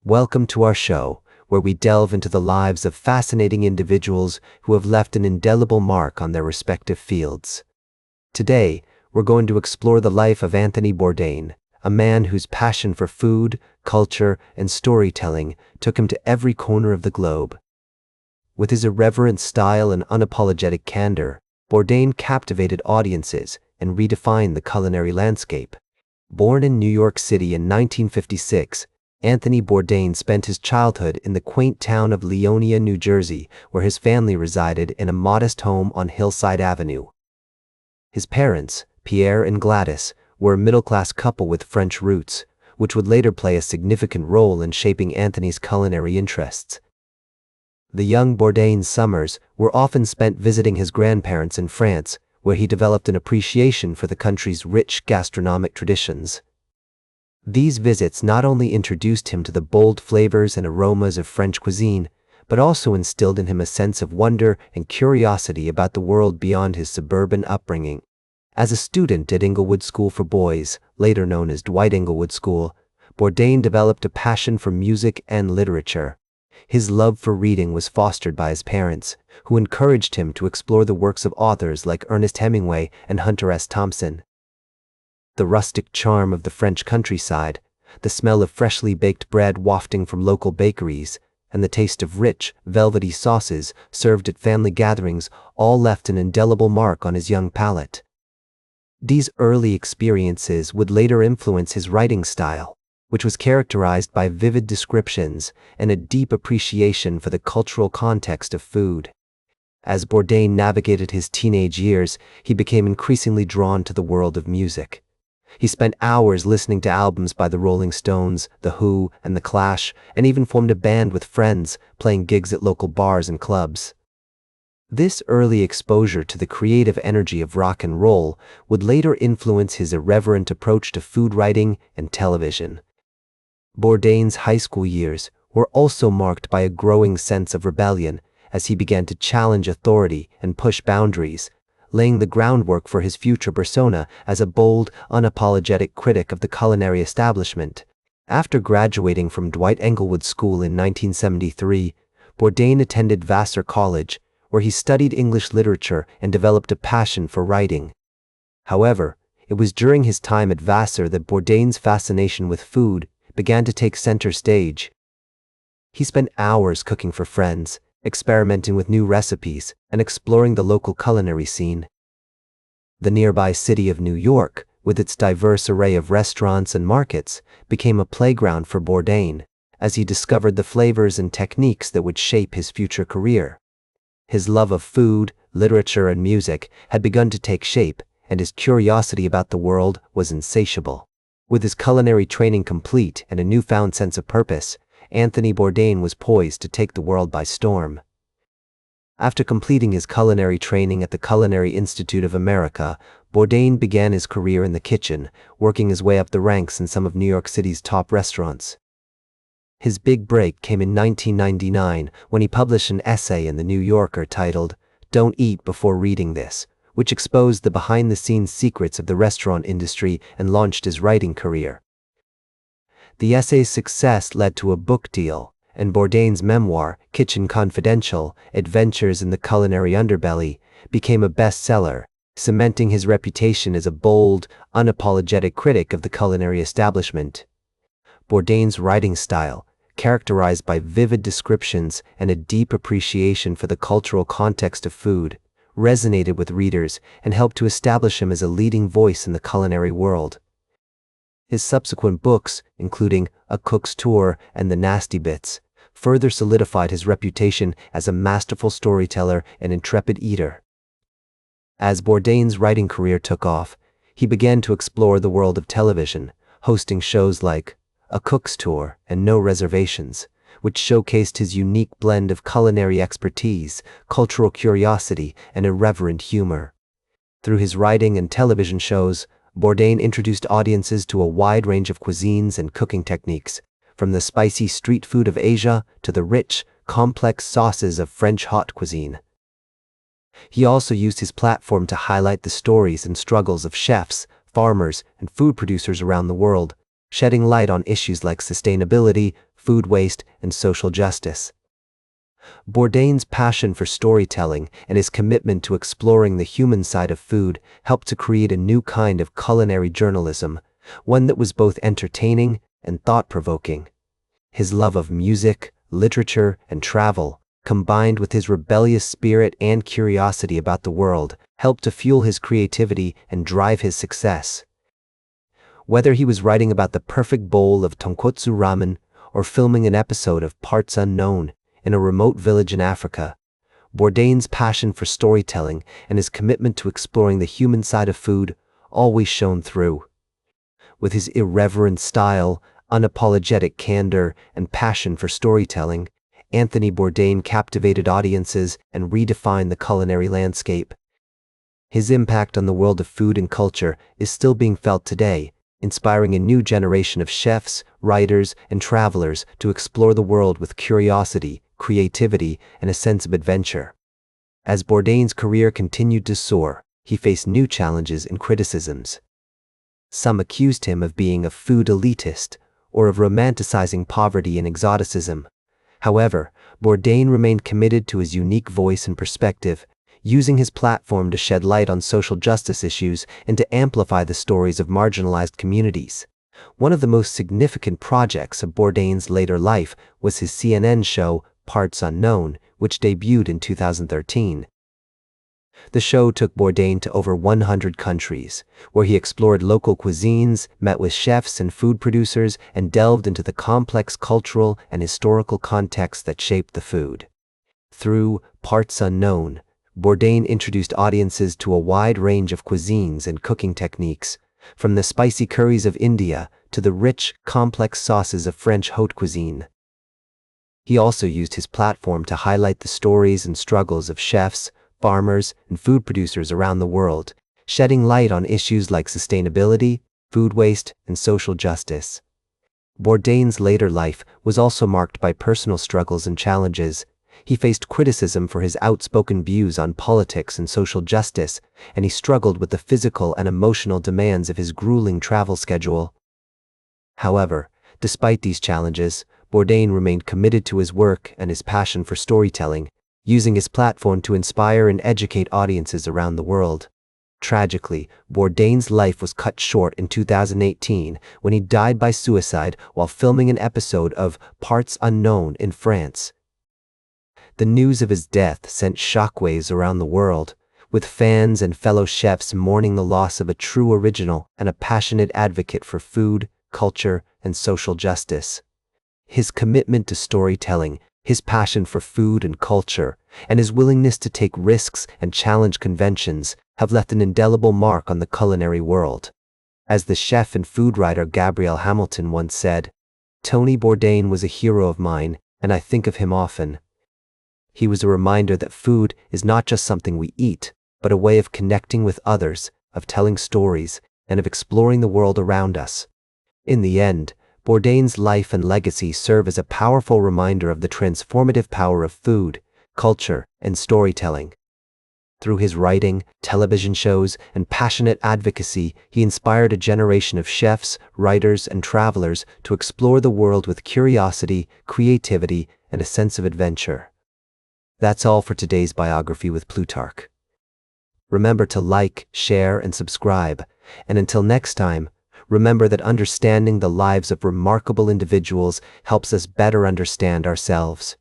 Welcome to our show, where we delve into the lives of fascinating individuals who have left an indelible mark on their respective fields. Today, we're going to explore the life of Anthony Bourdain, a man whose passion for food, culture, and storytelling took him to every corner of the globe. With his irreverent style and unapologetic candor, Bourdain captivated audiences and redefined the culinary landscape. Born in New York City in 1956, Anthony Bourdain spent his childhood in the quaint town of Leonia, New Jersey, where his family resided in a modest home on Hillside Avenue. His parents, Pierre and Gladys, were a middle-class couple with French roots, which would later play a significant role in shaping Anthony's culinary interests. The young Bourdain's summers were often spent visiting his grandparents in France, where he developed an appreciation for the country's rich gastronomic traditions. These visits not only introduced him to the bold flavors and aromas of French cuisine, but also instilled in him a sense of wonder and curiosity about the world beyond his suburban upbringing. As a student at Englewood School for Boys, later known as Dwight Englewood School, Bourdain developed a passion for music and literature. His love for reading was fostered by his parents, who encouraged him to explore the works of authors like Ernest Hemingway and Hunter S. Thompson. The rustic charm of the French countryside, the smell of freshly baked bread wafting from local bakeries, and the taste of rich, velvety sauces served at family gatherings all left an indelible mark on his young palate. These early experiences would later influence his writing style, which was characterized by vivid descriptions and a deep appreciation for the cultural context of food. As Bourdain navigated his teenage years, he became increasingly drawn to the world of music. He spent hours listening to albums by the Rolling Stones, The Who, and The Clash, and even formed a band with friends, playing gigs at local bars and clubs. This early exposure to the creative energy of rock and roll would later influence his irreverent approach to food writing and television. Bourdain's high school years were also marked by a growing sense of rebellion as he began to challenge authority and push boundaries, laying the groundwork for his future persona as a bold, unapologetic critic of the culinary establishment. After graduating from Dwight Englewood School in 1973, Bourdain attended Vassar College, where he studied English literature and developed a passion for writing. However, it was during his time at Vassar that Bourdain's fascination with food began to take center stage. He spent hours cooking for friends, experimenting with new recipes, and exploring the local culinary scene. The nearby city of New York, with its diverse array of restaurants and markets, became a playground for Bourdain, as he discovered the flavors and techniques that would shape his future career. His love of food, literature, and music had begun to take shape, and his curiosity about the world was insatiable. With his culinary training complete and a newfound sense of purpose, Anthony Bourdain was poised to take the world by storm. After completing his culinary training at the Culinary Institute of America, Bourdain began his career in the kitchen, working his way up the ranks in some of New York City's top restaurants. His big break came in 1999 when he published an essay in The New Yorker titled, "Don't Eat Before Reading This," which exposed the behind-the-scenes secrets of the restaurant industry and launched his writing career. The essay's success led to a book deal, and Bourdain's memoir, Kitchen Confidential: Adventures in the Culinary Underbelly, became a bestseller, cementing his reputation as a bold, unapologetic critic of the culinary establishment. Bourdain's writing style, characterized by vivid descriptions and a deep appreciation for the cultural context of food, resonated with readers and helped to establish him as a leading voice in the culinary world. His subsequent books, including A Cook's Tour and The Nasty Bits, further solidified his reputation as a masterful storyteller and intrepid eater. As Bourdain's writing career took off, he began to explore the world of television, hosting shows like A Cook's Tour and No Reservations, which showcased his unique blend of culinary expertise, cultural curiosity, and irreverent humor. Through his writing and television shows, Bourdain introduced audiences to a wide range of cuisines and cooking techniques, from the spicy street food of Asia to the rich, complex sauces of French haute cuisine. He also used his platform to highlight the stories and struggles of chefs, farmers, and food producers around the world, shedding light on issues like sustainability, food waste, and social justice. Bourdain's passion for storytelling and his commitment to exploring the human side of food helped to create a new kind of culinary journalism, one that was both entertaining and thought-provoking. His love of music, literature, and travel, combined with his rebellious spirit and curiosity about the world, helped to fuel his creativity and drive his success. Whether he was writing about the perfect bowl of tonkotsu ramen or filming an episode of Parts Unknown in a remote village in Africa, Bourdain's passion for storytelling and his commitment to exploring the human side of food always shone through. With his irreverent style, unapologetic candor, and passion for storytelling, Anthony Bourdain captivated audiences and redefined the culinary landscape. His impact on the world of food and culture is still being felt today, inspiring a new generation of chefs, writers, and travelers to explore the world with curiosity, creativity, and a sense of adventure. As Bourdain's career continued to soar, he faced new challenges and criticisms. Some accused him of being a food elitist or of romanticizing poverty and exoticism. However, Bourdain remained committed to his unique voice and perspective, using his platform to shed light on social justice issues and to amplify the stories of marginalized communities. One of the most significant projects of Bourdain's later life was his CNN show, Parts Unknown, which debuted in 2013. The show took Bourdain to over 100 countries, where he explored local cuisines, met with chefs and food producers, and delved into the complex cultural and historical context that shaped the food. Through Parts Unknown, Bourdain introduced audiences to a wide range of cuisines and cooking techniques, from the spicy curries of India to the rich, complex sauces of French haute cuisine. He also used his platform to highlight the stories and struggles of chefs, farmers, and food producers around the world, shedding light on issues like sustainability, food waste, and social justice. Bourdain's later life was also marked by personal struggles and challenges. He faced criticism for his outspoken views on politics and social justice, and he struggled with the physical and emotional demands of his grueling travel schedule. However, despite these challenges, Bourdain remained committed to his work and his passion for storytelling, using his platform to inspire and educate audiences around the world. Tragically, Bourdain's life was cut short in 2018 when he died by suicide while filming an episode of Parts Unknown in France. The news of his death sent shockwaves around the world, with fans and fellow chefs mourning the loss of a true original and a passionate advocate for food, culture, and social justice. His commitment to storytelling, his passion for food and culture, and his willingness to take risks and challenge conventions have left an indelible mark on the culinary world. As the chef and food writer Gabrielle Hamilton once said, "Tony Bourdain was a hero of mine, and I think of him often. He was a reminder that food is not just something we eat, but a way of connecting with others, of telling stories, and of exploring the world around us." In the end, Bourdain's life and legacy serve as a powerful reminder of the transformative power of food, culture, and storytelling. Through his writing, television shows, and passionate advocacy, he inspired a generation of chefs, writers, and travelers to explore the world with curiosity, creativity, and a sense of adventure. That's all for today's biography with Plutarch. Remember to like, share, and subscribe. And until next time, remember that understanding the lives of remarkable individuals helps us better understand ourselves.